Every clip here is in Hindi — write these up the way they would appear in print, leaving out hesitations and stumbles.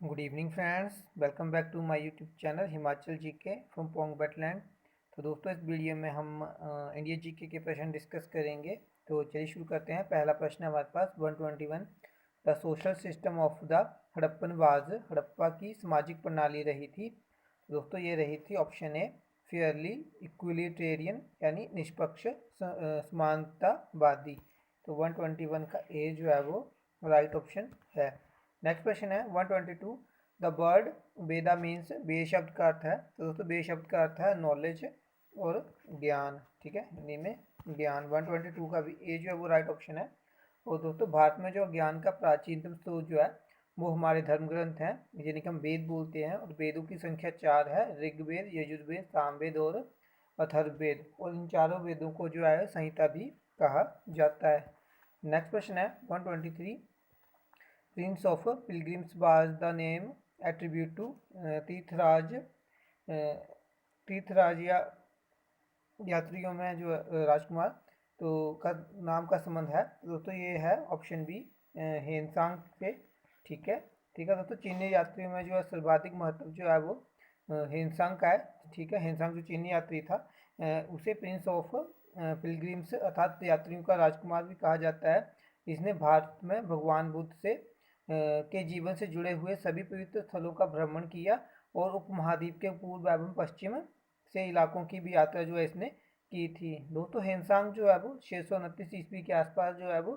Good evening friends, welcome back to my YouTube channel Himachal GK from Pong wetland. तो दोस्तों, इस वीडियो में हम इंडिया जीके के प्रश्न डिस्कस करेंगे। तो चलिए शुरू करते हैं। पहला प्रश्न है हमारे पास 121। The social system of the Harappan was, Harappa की सामाजिक प्रणाली रही थी। दोस्तों, ये रही थी ऑप्शन ए फेयरली इक्विलिटेरियन, यानी निष्पक्ष समानतावादी। तो 121 का ए जो है वो राइट ऑप्शन है। नेक्स्ट क्वेश्चन है 122। द वर्ड वेदा मीन्स, बे शब्द का अर्थ है। तो दोस्तों, बे शब्द का अर्थ है नॉलेज और ज्ञान। ठीक है, हिंदी में ज्ञान। 122 का भी ए जो है वो राइट ऑप्शन है। और दोस्तों, भारत में जो ज्ञान का प्राचीनतम स्रोत जो है वो हमारे धर्म ग्रंथ हैं, जिन्हें हम वेद बोलते हैं। और वेदों की संख्या 4 है: ऋग्वेद, यजुर्वेद, सामवेद और अथर्ववेद। और इन चारों वेदों को जो है संहिता भी कहा जाता है। नेक्स्ट क्वेश्चन है 123। Prince of pilgrims was the name attribute to Tirthraj. Tirthraj या यात्रियों में जो राजकुमार तो का नाम का संबंध है। दोस्तों, ये है ऑप्शन बी हेनसांग से। ठीक है, ठीक है दोस्तों, चीनी यात्रियों में जो है सर्वाधिक महत्व जो है वो हेनसांग का है। ठीक है, हेनसांग जो चीनी यात्री था उसे प्रिंस ऑफ पिलग्रिम्स अर्थात यात्रियों का राजकुमार भी कहा जाता है। इसने भारत में भगवान बुद्ध से के जीवन से जुड़े हुए सभी पवित्र स्थलों का भ्रमण किया और उपमहाद्वीप के पूर्व एवं पश्चिम से इलाकों की भी यात्रा जो है इसने की थी। दोस्तों, हेनसांग जो है वो 629 ईस्वी के आसपास जो है वो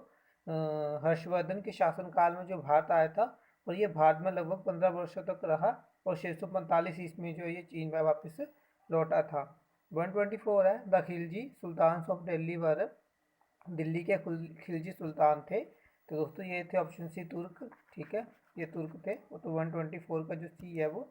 हर्षवर्धन के शासनकाल में जो भारत आया था, और ये भारत में लगभग 15 वर्षों तक रहा। और 645 ईस्वी में जो है ये चीन में वापस लौटा था। 124 है the Khilji sultan of Delhi वर, दिल्ली के खिलजी सुल्तान थे। तो दोस्तों, ये थे ऑप्शन सी तुर्क। ठीक है, ये तुर्क थे। तो 124 का जो सी है वो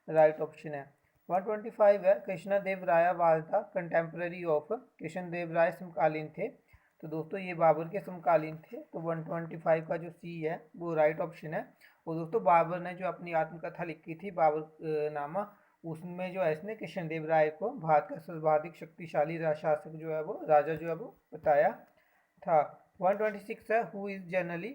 राइट ऑप्शन है। 125 है Krishna Deva Raya was the contemporary of, Krishna Deva Raya समकालीन थे। तो दोस्तों, ये बाबर के समकालीन थे। तो 125 का जो सी है वो राइट ऑप्शन है। और दोस्तों, बाबर ने जो अपनी आत्मकथा लिखी थी बाबर नामा, उसमें जो है इसने कृष्ण देव राय को भारत का सर्वाधिक शक्तिशाली शासक जो है वो राजा जो है वो बताया था। 126 है who is generally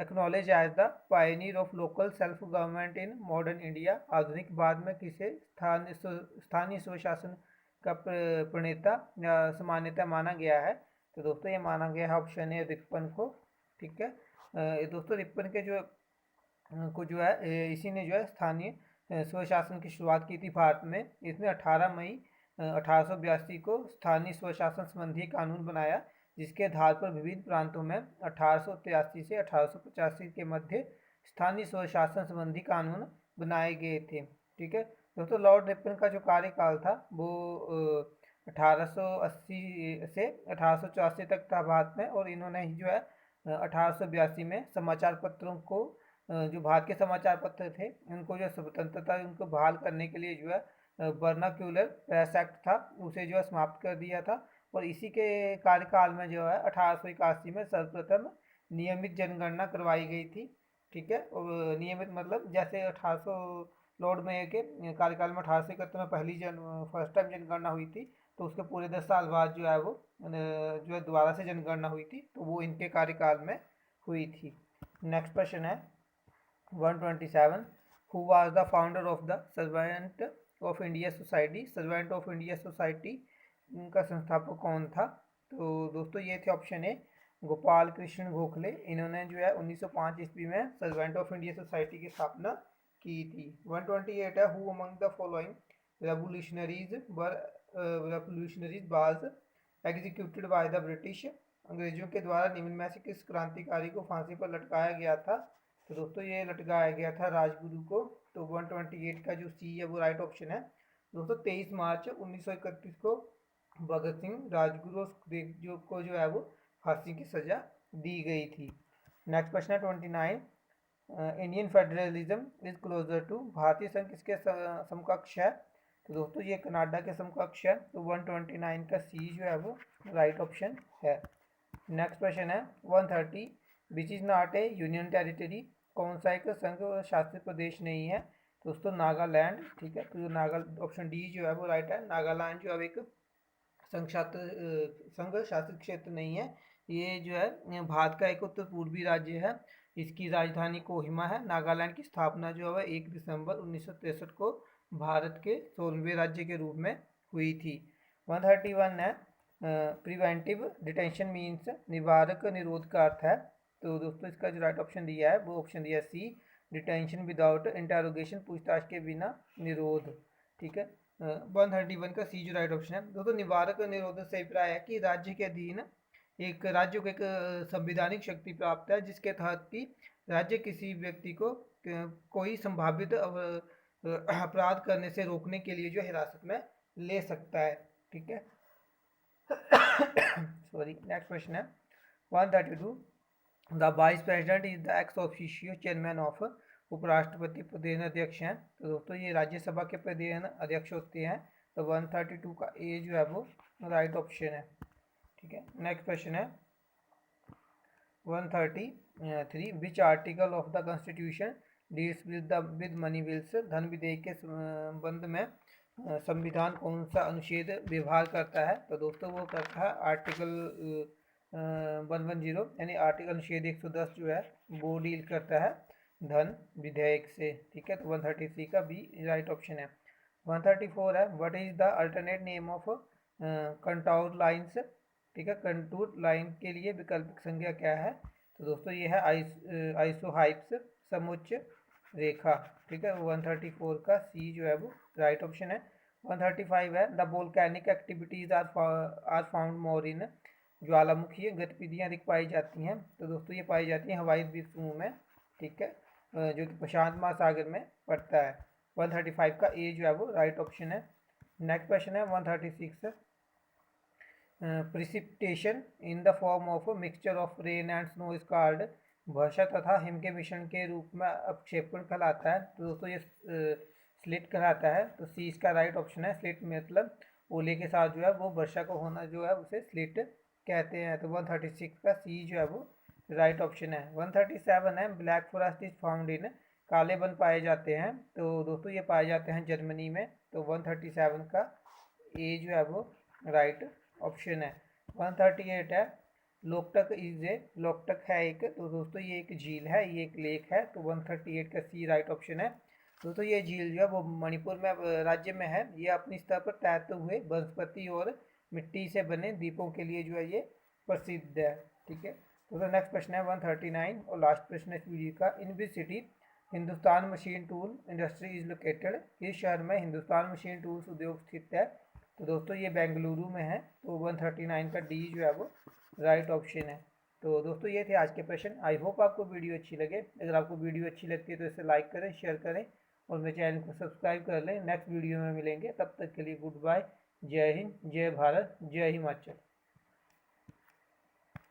acknowledge as the pioneer of local self government in modern India. आधुनिक भारत में किसे स्थानीय स्वशासन का प्रणेता या समान्यता माना गया है। तो दोस्तों, ये माना गया है ऑप्शन है रिपन को। ठीक है, दोस्तों रिपन के जो को जो है इसी ने जो है स्थानीय स्वशासन की शुरुआत की थी भारत में। इसने 18 मई 1882 को स्थानीय स्वशासन संबंधी कानून बनाया, जिसके आधार पर विभिन्न प्रांतों में 1883 से 1885 के मध्य स्थानीय स्वशासन संबंधी कानून बनाए गए थे। ठीक है दोस्तों, लॉर्ड रिपन का जो कार्यकाल था वो 1880 से 1884 तक था भारत में। और इन्होंने ही जो है 1882 में समाचार पत्रों को जो भारत के समाचार पत्र थे उनको जो स्वतंत्रता उनको बहाल करने के लिए जो है वर्नाक्यूलर प्रेस एक्ट था उसे जो है समाप्त कर दिया था। और इसी के कार्यकाल में जो है 1881 में सर्वप्रथम नियमित जनगणना करवाई गई थी। ठीक है, और नियमित मतलब जैसे 1800 लॉर्ड में के कार्यकाल में 1871 में पहली फर्स्ट टाइम जनगणना हुई थी, तो उसके पूरे 10 साल बाद जो है वो जो है दोबारा से जनगणना हुई थी, तो वो इनके कार्यकाल में हुई थी। नेक्स्ट क्वेश्चन है 127। Who was the founder of the servant of India society. Servant of India society का संस्थापक कौन था। तो दोस्तों, ये थे ऑप्शन ए गोपाल कृष्ण गोखले। इन्होंने जो है 1905 ईस्वी में सर्वेंट ऑफ इंडिया सोसाइटी की स्थापना की थी। 128 है who among the following revolutionaries was executed by the British. अंग्रेजों के द्वारा निम्न में से किस क्रांतिकारी को फांसी पर लटकाया गया था। तो दोस्तों, ये लटकाया गया था राजगुरु को। तो 128 का जो सी है वो राइट ऑप्शन है। दोस्तों, 23 मार्च 1931 को भगत सिंह राजगुरु जो को जो है वो फांसी की सजा दी गई थी। नेक्स्ट क्वेश्चन है 29। Indian federalism is closer to, भारतीय संघ किसके समकक्ष है। तो दोस्तों, ये कनाडा के समकक्ष है। तो 129 का सी जो है वो राइट ऑप्शन है। नेक्स्ट क्वेश्चन है 130। Which is not A union territory, कौन सा एक संघ शासित प्रदेश नहीं है। दोस्तों, नागालैंड। ठीक है, तो नागा ऑप्शन डी जो है वो राइट है। नागालैंड जो है एक संघ शासित क्षेत्र नहीं है। ये जो है भारत का एक उत्तर पूर्वी राज्य है इसकी राजधानी कोहिमा है। नागालैंड की स्थापना जो है 1 दिसंबर 1963 को भारत के 16वें राज्य के रूप में हुई थी। 131 है प्रिवेंटिव डिटेंशन मीन्स निवारक निरोध का अर्थ है। तो दोस्तों इसका जो राइट ऑप्शन दिया है वो ऑप्शन दिया सी, डिटेंशन विदाउट इंटेरोगेशन, पूछताछ के बिना निरोध। ठीक है, 131 का सी जो राइट ऑप्शन है। दोस्तों निवारक निरोध से अभिप्राय है कि राज्य के अधीन एक राज्य को एक संवैधानिक शक्ति प्राप्त है जिसके तहत कि राज्य किसी व्यक्ति को कोई संभावित अपराध करने से रोकने के लिए जो हिरासत में ले सकता है। ठीक है, सॉरी, नेक्स्ट क्वेश्चन है 132, the vice president is the ex officio chairman of, उपराष्ट्रपति प्रदेन अध्यक्ष हैं। तो दोस्तों ये राज्यसभा के प्रदेन अध्यक्ष होते हैं। तो 132 का ए जो है वो राइट ऑप्शन है। ठीक है, नेक्स्ट क्वेश्चन है 133, which article of the constitution deals with money bills, धन विधेयक के संबंध में संविधान कौन सा अनुच्छेद व्यवहार करता है। तो दोस्तों वो करता है आर्टिकल 110, यानी आर्टिकल अनुच्छेद 110 जो है वो डील करता है धन विधेयक से। ठीक है, तो 133 का बी राइट ऑप्शन है। 134 है what is the alternate name of contour lines. ठीक है, कंटूर लाइन के लिए वैकल्पिक संज्ञा क्या है। तो दोस्तों ये है आइसोहाइप्स, समुच्च रेखा। ठीक है, 134 का सी जो है वो राइट ऑप्शन है। 135 है the volcanic activities are found more in, ज्वालामुखी गतिविधियाँ अधिक पाई जाती हैं। तो दोस्तों ये पाई जाती हैं हवाई द्वीप समूह में। ठीक है, जो कि प्रशांत महासागर में पड़ता है। 135 का ए जो है वो राइट ऑप्शन है। नेक्स्ट क्वेश्चन है 136, precipitation in the form of mixture of rain and snow is called, वर्षा तथा हिम के मिश्रण के रूप में अपक्षेपण कहलाता है। तो दोस्तों ये स्लिट कहलाता है। तो सी इसका राइट ऑप्शन है। स्लिट मतलब ओले के साथ जो है वो वर्षा को होना जो है उसे स्लिट कहते हैं। तो 136 का सी जो है वो राइट ऑप्शन है। 137 है black forest is found in, काले वन पाए जाते हैं। तो दोस्तों ये पाए जाते हैं जर्मनी में। तो 137 का ए जो है वो राइट ऑप्शन है। 138 है लोकटक इज ए, लोकटक है एक, तो दोस्तों ये एक झील है, ये एक लेक है। तो 138 का सी राइट ऑप्शन है। दोस्तों ये झील जो है वो मणिपुर में राज्य में है। ये अपनी सतह पर तैरते हुए वनस्पति और मिट्टी से बने द्वीपों के लिए जो है ये प्रसिद्ध है। ठीक है, तो नेक्स्ट क्वेश्चन है 139 और लास्ट प्रश्न इस वीडियो का, in which city Hindustan machine tool industry is located, इस शहर में हिंदुस्तान मशीन टूल्स उद्योग स्थित है। तो दोस्तों ये बेंगलुरु में है। तो 139 का डी जो है वो राइट ऑप्शन है। तो दोस्तों ये थे आज के प्रश्न। आई होप आपको वीडियो अच्छी लगे। अगर आपको वीडियो अच्छी लगती है तो इसे लाइक करें, शेयर करें और मेरे चैनल को सब्सक्राइब कर लें। नेक्स्ट वीडियो में मिलेंगे, तब तक के लिए गुड बाय। जय हिंद, जय भारत, जय हिमाचल।